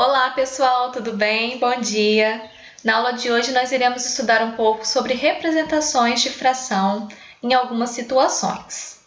Olá pessoal, tudo bem? Bom dia! Na aula de hoje nós iremos estudar um pouco sobre representações de fração em algumas situações.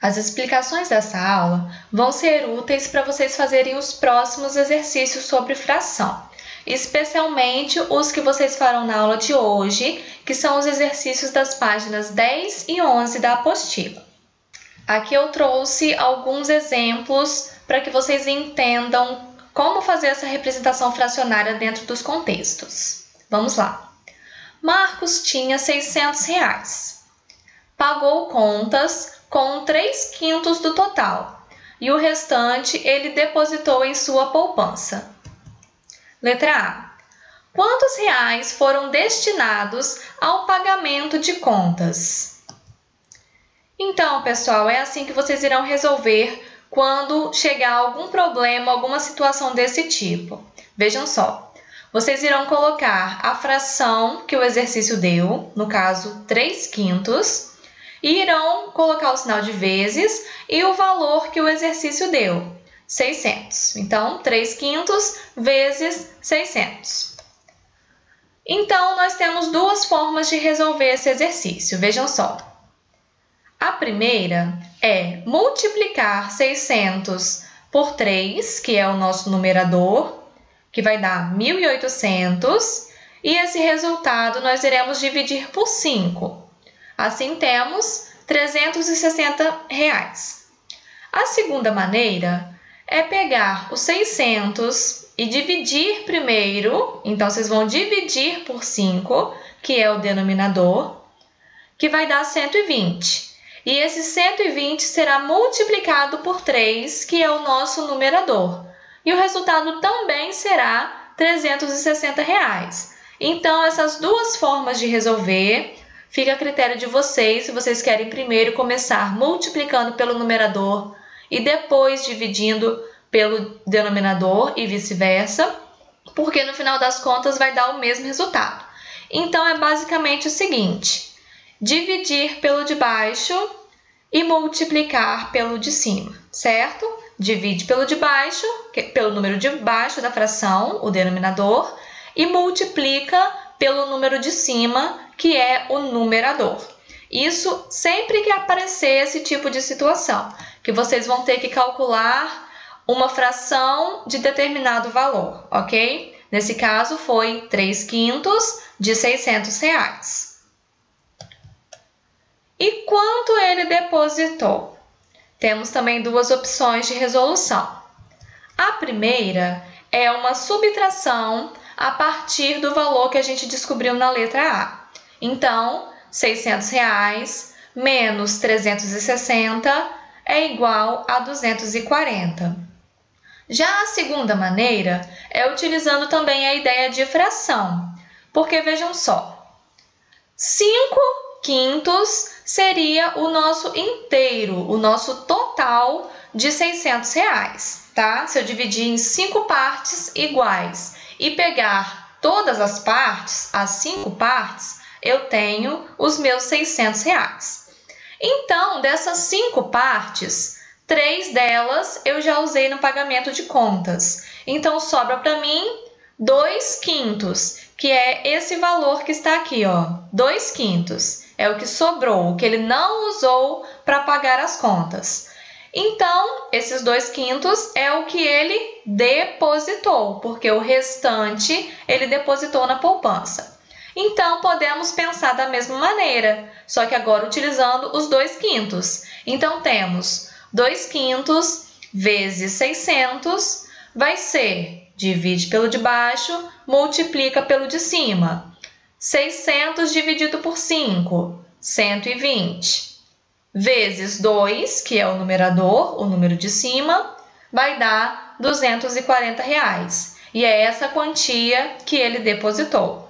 As explicações dessa aula vão ser úteis para vocês fazerem os próximos exercícios sobre fração, especialmente os que vocês farão na aula de hoje, que são os exercícios das páginas 10 e 11 da apostila. Aqui eu trouxe alguns exemplos para que vocês entendam como fazer essa representação fracionária dentro dos contextos. Vamos lá. Marcos tinha R$600. Pagou contas com 3/5 do total e o restante ele depositou em sua poupança. Letra A. Quantos reais foram destinados ao pagamento de contas? Então, pessoal, é assim que vocês irão resolver quando chegar algum problema, alguma situação desse tipo. Vejam só, vocês irão colocar a fração que o exercício deu, no caso 3/5, e irão colocar o sinal de vezes e o valor que o exercício deu, 600. Então, 3/5 vezes 600. Então, nós temos duas formas de resolver esse exercício, vejam só. A primeira é multiplicar 600 por 3, que é o nosso numerador, que vai dar 1.800, e esse resultado nós iremos dividir por 5. Assim temos R$360. A segunda maneira é pegar os 600 e dividir primeiro, então vocês vão dividir por 5, que é o denominador, que vai dar 120. E esse 120 será multiplicado por 3, que é o nosso numerador. E o resultado também será R$360. Então, essas duas formas de resolver, fica a critério de vocês, se vocês querem primeiro começar multiplicando pelo numerador e depois dividindo pelo denominador e vice-versa, porque no final das contas vai dar o mesmo resultado. Então, é basicamente o seguinte: dividir pelo de baixo e multiplicar pelo de cima, certo? Divide pelo de baixo, pelo número de baixo da fração, o denominador, e multiplica pelo número de cima, que é o numerador. Isso sempre que aparecer esse tipo de situação, que vocês vão ter que calcular uma fração de determinado valor, ok? Nesse caso foi 3/5 de R$600. E quanto ele depositou? Temos também duas opções de resolução. A primeira é uma subtração a partir do valor que a gente descobriu na letra A. Então, R$600 menos 360 é igual a 240. Já a segunda maneira é utilizando também a ideia de fração, porque vejam só, 5/5 seria o nosso inteiro, o nosso total de R$600, tá? Se eu dividir em 5 partes iguais e pegar todas as partes, as 5 partes, eu tenho os meus R$600. Então, dessas 5 partes, 3 delas eu já usei no pagamento de contas. Então, sobra para mim 2/5, que é esse valor que está aqui, ó, 2/5. É o que sobrou, o que ele não usou para pagar as contas. Então, esses 2/5 é o que ele depositou, porque o restante ele depositou na poupança. Então, podemos pensar da mesma maneira, só que agora utilizando os 2/5. Então, temos 2/5 vezes 600, vai ser, divide pelo de baixo, multiplica pelo de cima. 600 dividido por 5, 120, vezes 2, que é o numerador, o número de cima, vai dar R$240. E é essa quantia que ele depositou.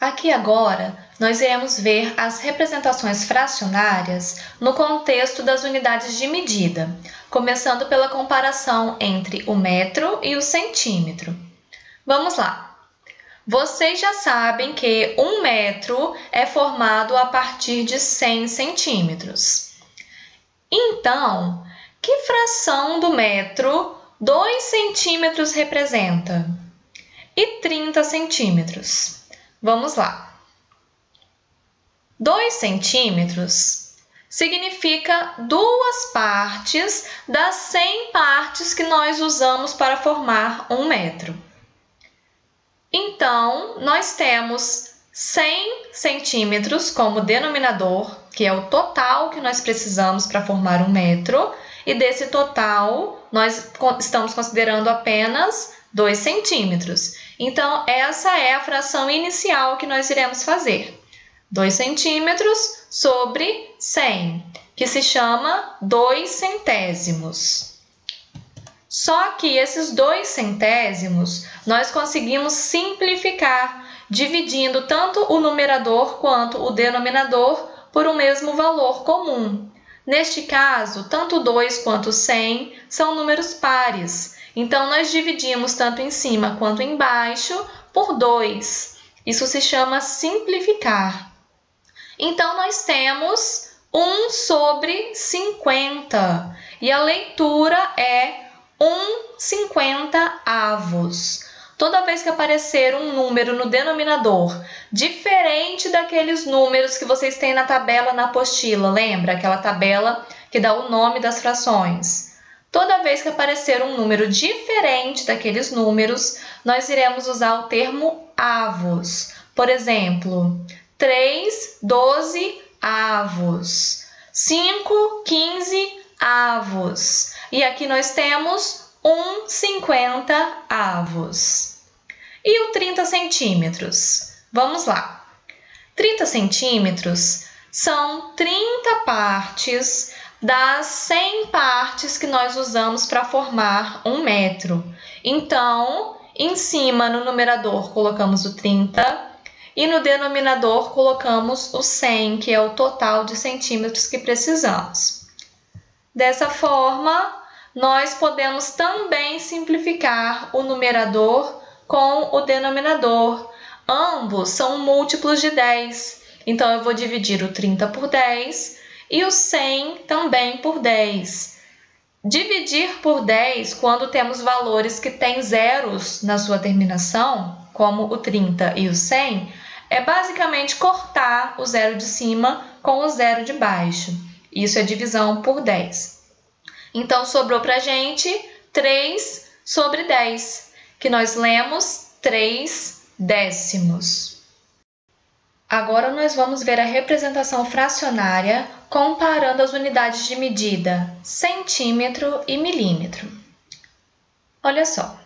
Aqui agora, nós iremos ver as representações fracionárias no contexto das unidades de medida, começando pela comparação entre o metro e o centímetro. Vamos lá! Vocês já sabem que 1 metro é formado a partir de 100 centímetros. Então, que fração do metro 2 centímetros representa? E 30 centímetros? Vamos lá. 2 centímetros significa 2 partes das 100 partes que nós usamos para formar 1 metro. Então, nós temos 100 centímetros como denominador, que é o total que nós precisamos para formar 1 metro, e desse total, nós estamos considerando apenas 2 centímetros. Então, essa é a fração inicial que nós iremos fazer. 2 centímetros sobre 100, que se chama 2 centésimos. Só que esses 2 centésimos, nós conseguimos simplificar, dividindo tanto o numerador quanto o denominador por um mesmo valor comum. Neste caso, tanto 2 quanto 100 são números pares. Então, nós dividimos tanto em cima quanto embaixo por 2. Isso se chama simplificar. Então, nós temos 1 sobre 50. E a leitura é 1/50. Toda vez que aparecer um número no denominador, diferente daqueles números que vocês têm na tabela na apostila, lembra? Aquela tabela que dá o nome das frações. Toda vez que aparecer um número diferente daqueles números, nós iremos usar o termo avos. Por exemplo, 3 12avos, 5 15avos. E aqui nós temos 1/50. E o 30 centímetros? Vamos lá. 30 centímetros são 30 partes das 100 partes que nós usamos para formar 1 metro. Então, em cima, no numerador, colocamos o 30 e no denominador colocamos o 100, que é o total de centímetros que precisamos. Dessa forma, nós podemos também simplificar o numerador com o denominador. Ambos são múltiplos de 10. Então, eu vou dividir o 30 por 10 e o 100 também por 10. Dividir por 10, quando temos valores que têm zeros na sua terminação, como o 30 e o 100, é basicamente cortar o zero de cima com o zero de baixo. Isso é divisão por 10. Então, sobrou para a gente 3 sobre 10, que nós lemos 3 décimos. Agora, nós vamos ver a representação fracionária comparando as unidades de medida centímetro e milímetro. Olha só,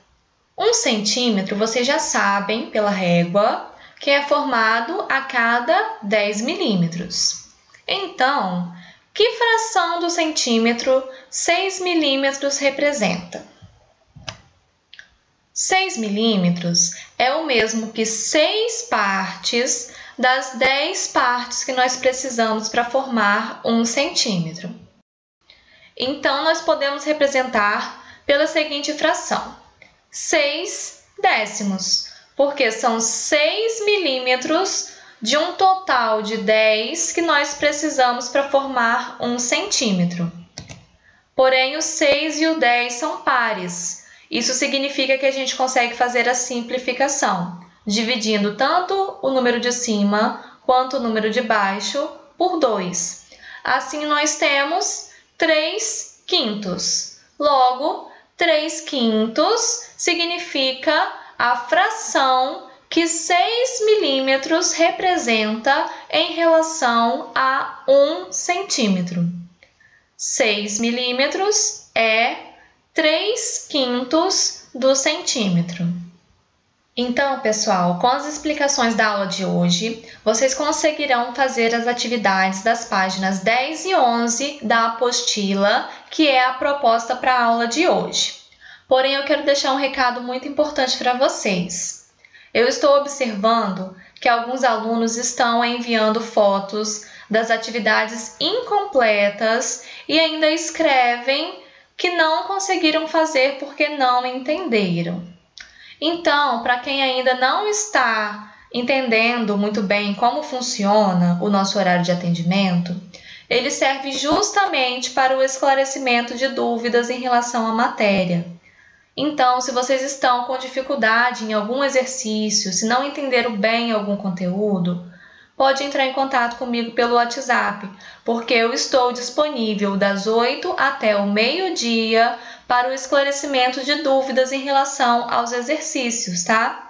1 centímetro, vocês já sabem, pela régua, que é formado a cada 10 milímetros. Então, que fração do centímetro 6 milímetros representa? 6 milímetros é o mesmo que 6 partes das 10 partes que nós precisamos para formar 1 centímetro. Então, nós podemos representar pela seguinte fração: 6 décimos, porque são 6 milímetros de um total de 10 que nós precisamos para formar 1 centímetro. Porém, o 6 e o 10 são pares. Isso significa que a gente consegue fazer a simplificação, dividindo tanto o número de cima quanto o número de baixo por 2. Assim, nós temos 3 quintos. Logo, 3 quintos significa a fração que 6 milímetros representa em relação a 1 centímetro. 6 milímetros é 3 quintos do centímetro. Então, pessoal, com as explicações da aula de hoje, vocês conseguirão fazer as atividades das páginas 10 e 11 da apostila, que é a proposta para a aula de hoje. Porém, eu quero deixar um recado muito importante para vocês. Eu estou observando que alguns alunos estão enviando fotos das atividades incompletas e ainda escrevem que não conseguiram fazer porque não entenderam. Então, para quem ainda não está entendendo muito bem como funciona o nosso horário de atendimento, ele serve justamente para o esclarecimento de dúvidas em relação à matéria. Então, se vocês estão com dificuldade em algum exercício, se não entenderam bem algum conteúdo, pode entrar em contato comigo pelo WhatsApp, porque eu estou disponível das 8 até o meio-dia para o esclarecimento de dúvidas em relação aos exercícios, tá?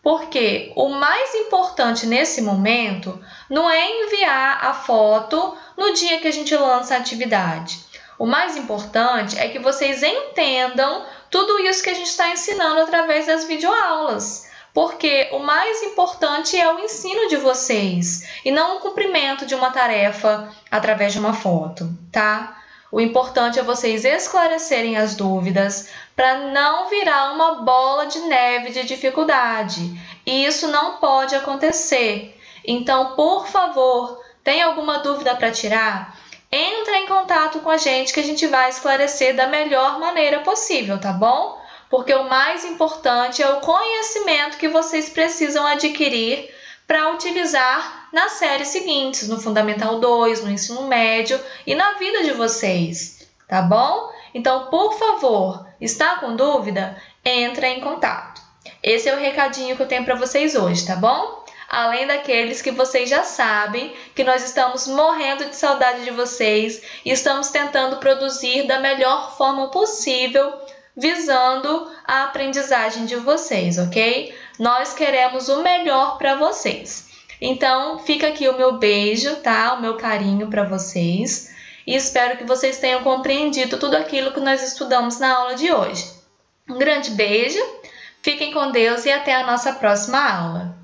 Porque o mais importante nesse momento não é enviar a foto no dia que a gente lança a atividade. O mais importante é que vocês entendam tudo isso que a gente está ensinando através das videoaulas. Porque o mais importante é o ensino de vocês e não o cumprimento de uma tarefa através de uma foto, tá? O importante é vocês esclarecerem as dúvidas para não virar uma bola de neve de dificuldade. E isso não pode acontecer. Então, por favor, tem alguma dúvida para tirar? Entra em contato com a gente que a gente vai esclarecer da melhor maneira possível, tá bom? Porque o mais importante é o conhecimento que vocês precisam adquirir para utilizar nas séries seguintes, no Fundamental 2, no ensino médio e na vida de vocês, tá bom? Então, por favor, está com dúvida? Entra em contato. Esse é o recadinho que eu tenho para vocês hoje, tá bom? Além daqueles que vocês já sabem, que nós estamos morrendo de saudade de vocês e estamos tentando produzir da melhor forma possível, visando a aprendizagem de vocês, ok? Nós queremos o melhor para vocês. Então, fica aqui o meu beijo, tá? O meu carinho para vocês. E espero que vocês tenham compreendido tudo aquilo que nós estudamos na aula de hoje. Um grande beijo, fiquem com Deus e até a nossa próxima aula.